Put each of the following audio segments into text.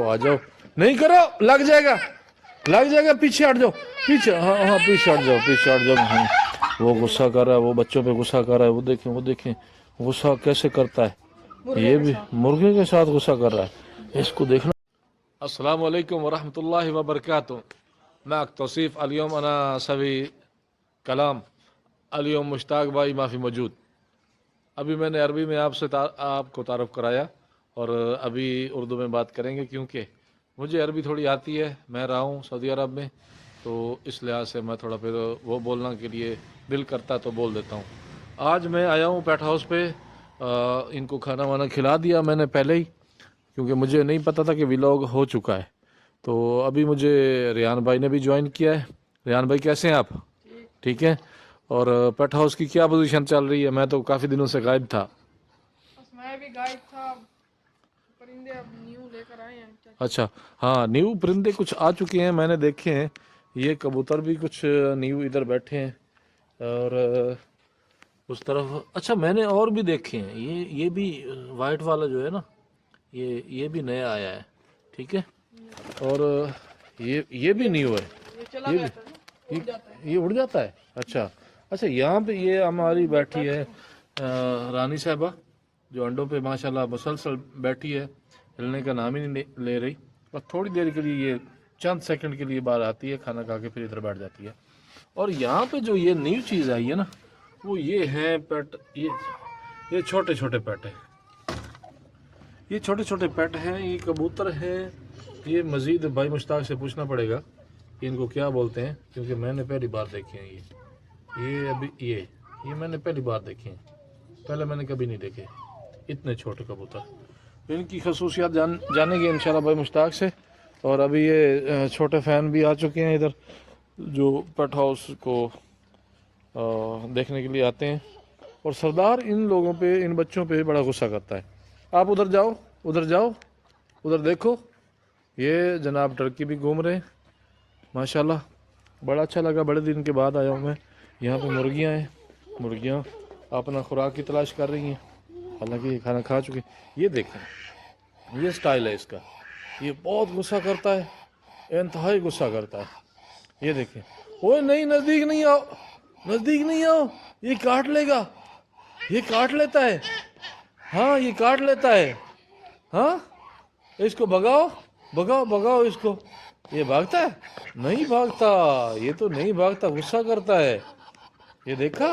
आ जाओ, नहीं करो, लग जाएगा, पीछे हट जाओ, पीछे, हाँ पीछे हट जाओ। वो गुस्सा कर रहा है, वो बच्चों पे गुस्सा कर रहा है, वो देखें गुस्सा कैसे करता है, ये भी मुर्गे के साथ गुस्सा कर रहा है, इसको देखना। अस्सलाम वालेकुम वरहमतुल्लाहि वबरकातुहू। معك توصيف اليوم أنا سوي कलाम اليوم मुश्ताक भाई माफ़ी मौजूद। अभी मैंने अरबी में आपको तारुफ कराया और अभी उर्दू में बात करेंगे, क्योंकि मुझे अरबी थोड़ी आती है, मैं रहा हूँ सऊदी अरब में, तो इस लिहाज से मैं थोड़ा फिर वो बोलना के लिए दिल करता तो बोल देता हूँ। आज मैं आया हूँ पेट हाउस पे, इनको खाना वाना खिला दिया मैंने पहले ही, क्योंकि मुझे नहीं पता था कि व्लॉग हो चुका है। तो अभी मुझे रियान भाई ने भी ज्वाइन किया है। रियान भाई कैसे हैं आप? ठीक है। और पेट हाउस की क्या पोजीशन चल रही है? मैं तो काफ़ी दिनों से गायब था। बस मैं भी गायब था, परिंदे अब न्यू लेकर आए हैं। अच्छा, हाँ न्यू परिंदे कुछ आ चुके हैं, मैंने देखे हैं। ये कबूतर भी कुछ न्यू इधर बैठे हैं और उस तरफ, अच्छा मैंने और भी देखे हैं, ये भी वाइट वाला जो है ना, ये भी नया आया है, ठीक है। और ये भी न्यू है, ये चला ये गया भी था ना, उड़ जाता है। ये उड़ जाता है। अच्छा, यहाँ पे ये हमारी बैठी है रानी साहबा, जो अंडों पे माशाल्लाह मुसलसल बैठी है, हिलने का नाम ही नहीं ले रही। बस थोड़ी देर के लिए, ये चंद सेकंड के लिए बाहर आती है, खाना खा के फिर इधर बैठ जाती है। और यहाँ पे जो ये न्यू चीज़ आई है ना, वो ये है पेट, ये छोटे छोटे पेट है, ये छोटे छोटे पेट हैं, ये कबूतर हैं। ये मज़ीद भाई मुश्ताक से पूछना पड़ेगा कि इनको क्या बोलते हैं, क्योंकि मैंने पहली बार देखे हैं ये अभी ये मैंने पहली बार देखे हैं, पहले मैंने कभी नहीं देखे इतने छोटे कबूतर। इनकी खसूसियात जानेंगे इंशाल्लाह भाई मुश्ताक से। और अभी ये छोटे फ़ैन भी आ चुके हैं इधर, जो पेट हाउस को देखने के लिए आते हैं। और सरदार इन लोगों पे, इन बच्चों पे बड़ा गुस्सा करता है। आप उधर जाओ, उधर देखो, ये जनाब टर्की भी घूम रहे हैं माशाल्लाह। बड़ा अच्छा लगा, बड़े दिन के बाद आया हूँ मैं। यहाँ पे मुर्गियाँ हैं, मुर्गियाँ अपना खुराक की तलाश कर रही हैं, हालांकि ये खाना खा चुके। ये देखें, ये स्टाइल है इसका, ये बहुत गुस्सा करता है, इंतहाई गुस्सा करता है। ये देखें, ओए नहीं, नज़दीक नहीं आओ, ये काट लेगा, ये काट लेता है, हाँ ये काट लेता है, हाँ इसको भगाओ इसको। ये भागता है? नहीं भागता, ये तो नहीं भागता, गुस्सा करता है। ये देखा,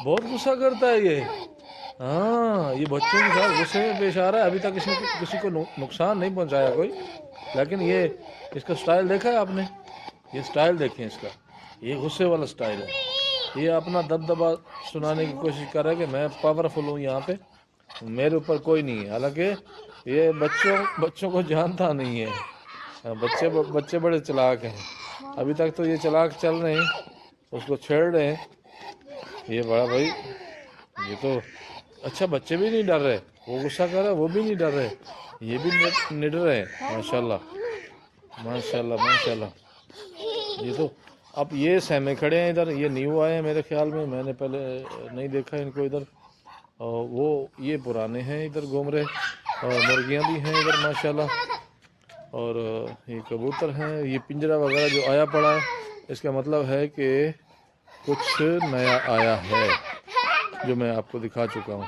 बहुत गुस्सा करता है ये। हाँ, ये बच्चों के साथ गुस्से में पेश आ रहा है। अभी तक किसी को नुकसान नहीं पहुंचाया कोई, लेकिन ये इसका स्टाइल देखा है आपने? ये स्टाइल देखें इसका, ये गुस्से वाला स्टाइल है। ये अपना दबदबा सुनाने की कोशिश कर रहा है कि मैं पावरफुल हूँ, यहाँ पे मेरे ऊपर कोई नहीं है। हालांकि ये बच्चों को जानता नहीं है। बच्चे बड़े चालाक हैं। अभी तक तो ये चालाक चल रहे हैं, उसको छेड़ रहे हैं। ये बड़ा भाई, ये तो अच्छा, बच्चे भी नहीं डर रहे, वो गुस्सा कर रहा है, वो भी नहीं डर रहे, ये भी निडर है माशाल्लाह। ये तो अब ये सहमे खड़े हैं इधर, ये न्यू आए हैं मेरे ख्याल में, मैंने पहले नहीं देखा इनको इधर। और वो ये पुराने हैं, इधर घूम रहे। और मुर्गियाँ भी हैं इधर माशाल्लाह, और ये कबूतर हैं। ये पिंजरा वगैरह जो आया पड़ा है, इसका मतलब है कि कुछ नया आया है, जो मैं आपको दिखा चुका हूँ।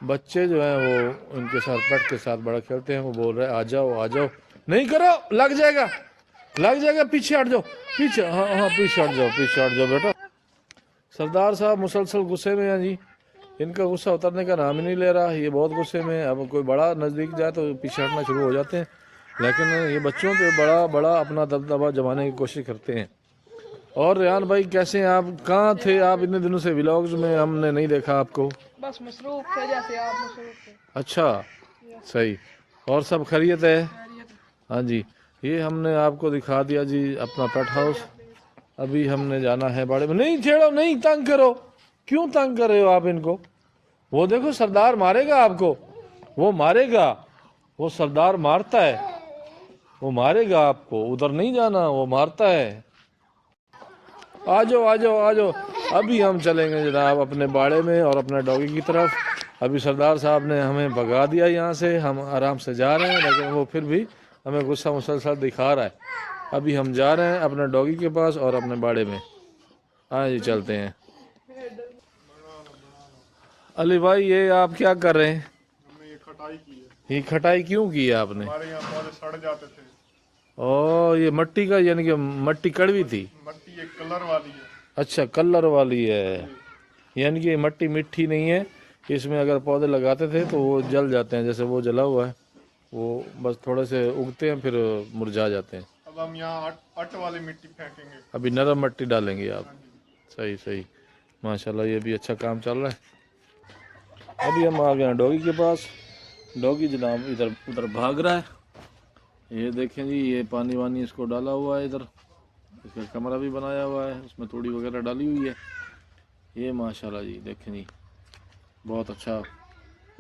बच्चे जो हैं वो उनके साथ, पेट के साथ बड़ा खेलते हैं। वो बोल रहे हैं आ जाओ, नहीं करो, लग जाएगा, पीछे हट जाओ, पीछे, हाँ पीछे हट जाओ बेटा। सरदार साहब मुसलसल गुस्से में हैं जी, इनका गुस्सा उतरने का नाम ही नहीं ले रहा। ये बहुत गुस्से में है। अब कोई बड़ा नज़दीक जाए तो पीछे हटना शुरू हो जाते हैं, लेकिन ये बच्चों पे बड़ा अपना दबदबा जमाने की कोशिश करते हैं। और रियान भाई कैसे हैं आप? कहाँ थे आप इतने दिनों से? व्लॉग्स में हमने नहीं देखा आपको। बस मसरूफ थे, जैसे आप मसरूफ थे। अच्छा, सही। और सब खैरियत है? खैरियत है। हाँ जी, ये हमने आपको दिखा दिया जी अपना पेट हाउस। अभी हमने जाना है बाड़े में। नहीं छेड़ो, नहीं तंग करो, क्यों तंग कर रहे हो आप इनको? वो देखो सरदार मारेगा आपको, वो सरदार मारता है, वो मारेगा आपको, उधर नहीं जाना, वो मारता है। आ जाओ। अभी हम चलेंगे जनाब अपने बाड़े में और अपने डॉगी की तरफ। अभी सरदार साहब ने हमें भगा दिया यहाँ से, हम आराम से जा रहे हैं, लेकिन वो फिर भी ہمیں غصہ مسلسل دکھا رہا ہے. ابھی ہم جا رہے ہیں اپنے ڈوگی کے پاس اور اپنے باڑے میں. ہاں جی چلتے ہیں. علی بھائی یہ آپ کیا کر رہے ہیں؟ ہم نے یہ کھٹائی کی ہے. یہ کھٹائی کیوں کی ہے آپ نے؟ ہمارے یہاں پودے سڑ جاتے تھے. او یہ مٹی کا یعنی کہ مٹی کڑوی تھی. مٹی ایک کلر والی ہے. اچھا کلر والی ہے، یعنی کہ مٹی میٹھی نہیں ہے. اس میں اگر پودے لگاتے تھے تو وہ جل جاتے ہیں، جیسے وہ جلا ہوا ہے وہ بس تھوڑے سے اگتے ہیں پھر مرجھا جاتے ہیں. اب ہم یہاں اٹ والی مٹی پھینکیں گے. ابھی نرم مٹی ڈالیں گے آپ. ہاں جی. صحیح صحیح ماشاءاللہ، یہ بھی اچھا کام چل رہا ہے. ابھی ہم آ گئے ہیں ڈوگی کے پاس. ڈوگی جناب ادھر بھاگ رہا ہے. یہ دیکھیں جی، یہ پانی وانی اس کو ڈالا ہوا ہے ادھر. اس کا کمرہ بھی بنایا ہوا ہے، اس میں توڑی وغیرہ ڈالی ہوئی ہے. یہ ماشاءاللہ جی دیکھیں جی، بہت اچھا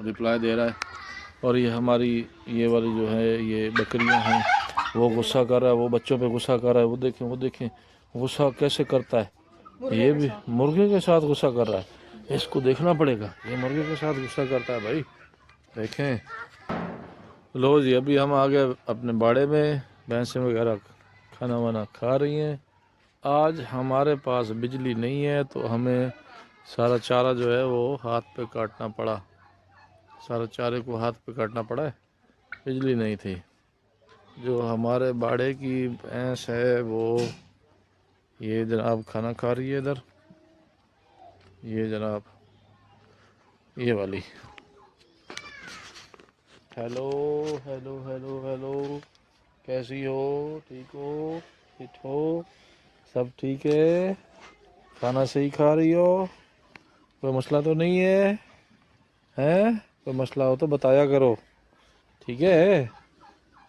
رپلائی دے رہا ہے. اور یہ ہماری یہ والی جو ہے یہ بکریاں ہیں، وہ غصہ کر رہا ہے، وہ بچوں پہ غصہ کر رہا ہے. وہ دیکھیں غصہ کیسے کرتا ہے. یہ بھی مرغے کے ساتھ غصہ کر رہا ہے. اس کو دیکھنا پڑے گا، یہ مرغے کے ساتھ غصہ کرتا ہے بھائی. دیکھیں لو جی، ابھی ہم آگے اپنے باڑے میں. بھینسیں وغیرہ کھانا وانا کھا رہی ہیں. آج ہمارے پاس بجلی نہیں ہے تو ہمیں سارا چارہ جو ہے وہ ہاتھ پہ کاٹنا پڑا. سارے چارے کو ہاتھ پہ کاٹنا پڑا ہے، بجلی نہیں تھی. جو ہمارے باڑے کی بھینس ہے وہ یہ جناب کھانا کھا رہی ہے ادھر. یہ جناب یہ والی. ہیلو ہیلو ہیلو ہیلو، کیسی ہو؟ ٹھیک ہو؟ فٹ ہو؟ سب ٹھیک ہے؟ کھانا صحیح کھا رہی ہو؟ کوئی مسئلہ تو نہیں ہے؟ ہیں؟ کوئی مسئلہ ہو تو بتایا کرو، ٹھیک ہے؟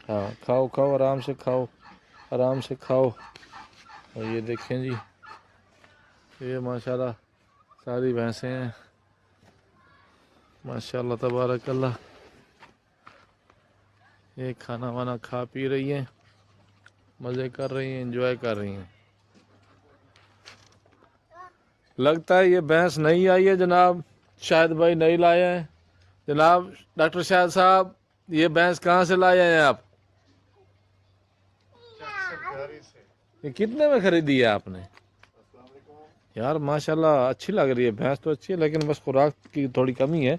ہاں کھاؤ کھاؤ، آرام سے کھاؤ، آرام سے کھاؤ. اور یہ دیکھیں جی، یہ ماشاءاللہ ساری بھینسیں ہیں. ماشاءاللہ تبارک اللہ. یہ کھانا وانا کھا پی رہی ہیں، مزے کر رہی ہیں، انجوائے کر رہی ہیں. لگتا ہے یہ بھینس نہیں آئی ہے جناب، شاہد بھائی نہیں لائے ہیں. جناب ڈاکٹر شاہد صاحب، یہ بھینس کہاں سے لائے ہیں آپ؟ یہ کتنے میں خریدی ہے آپ نے؟ یار ماشاءاللہ اچھی لگ رہی ہے بھینس تو اچھی ہے، لیکن بس خوراک کی تھوڑی کمی ہے.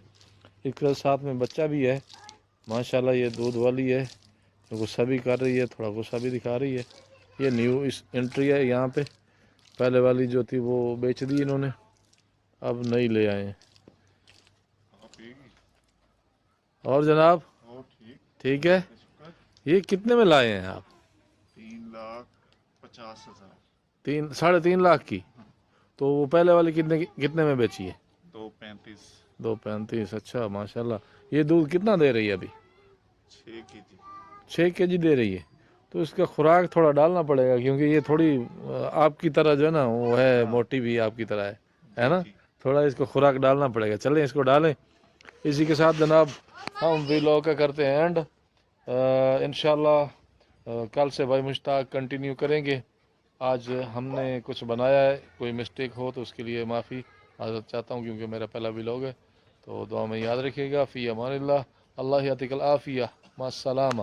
اس کے ساتھ میں بچہ بھی ہے. ماشاءاللہ یہ دودھ والی ہے، غصہ بھی کر رہی ہے، تھوڑا غصہ بھی دکھا رہی ہے. یہ نیو انٹری ہے یہاں پہ. پہلے والی جو تھی وہ بیچ دی انہوں نے، اب نئی لے آئے ہیں. اور جناب ٹھیک ہے. یہ کتنے میں لائے ہیں آپ؟ 3,50,000. 3.5 لاکھ کی. تو وہ پہلے والی کتنے میں بیچی ہے؟ 2,35. 2.35. اچھا ماشاءاللہ. یہ دودھ کتنا دے رہی ہے ابھی؟ 6 kg. 6 kg دے رہی ہے. تو اس کا خوراک تھوڑا ڈالنا پڑے گا، کیونکہ یہ تھوڑی آپ کی طرح جو ہے نا وہ ہے، موٹی بھی آپ کی طرح ہے نا. تھوڑا اس کو خوراک ڈالنا پڑے گا. چلیں اس کو ڈالیں. اسی کے ساتھ جناب ہم ویلاگ کا کرتے ہیں اینڈ. انشاءاللہ کل سے بھائی مشتاق کنٹینیو کریں گے. آج ہم نے کچھ بنایا ہے، کوئی مسٹیک ہو تو اس کے لیے معافی معذرت چاہتا ہوں، کیونکہ میرا پہلا ویلاگ ہے. تو دعا میں یاد رکھیے گا. فی امان اللہ. اللہ یعطیک العافیہ. مع السلامہ.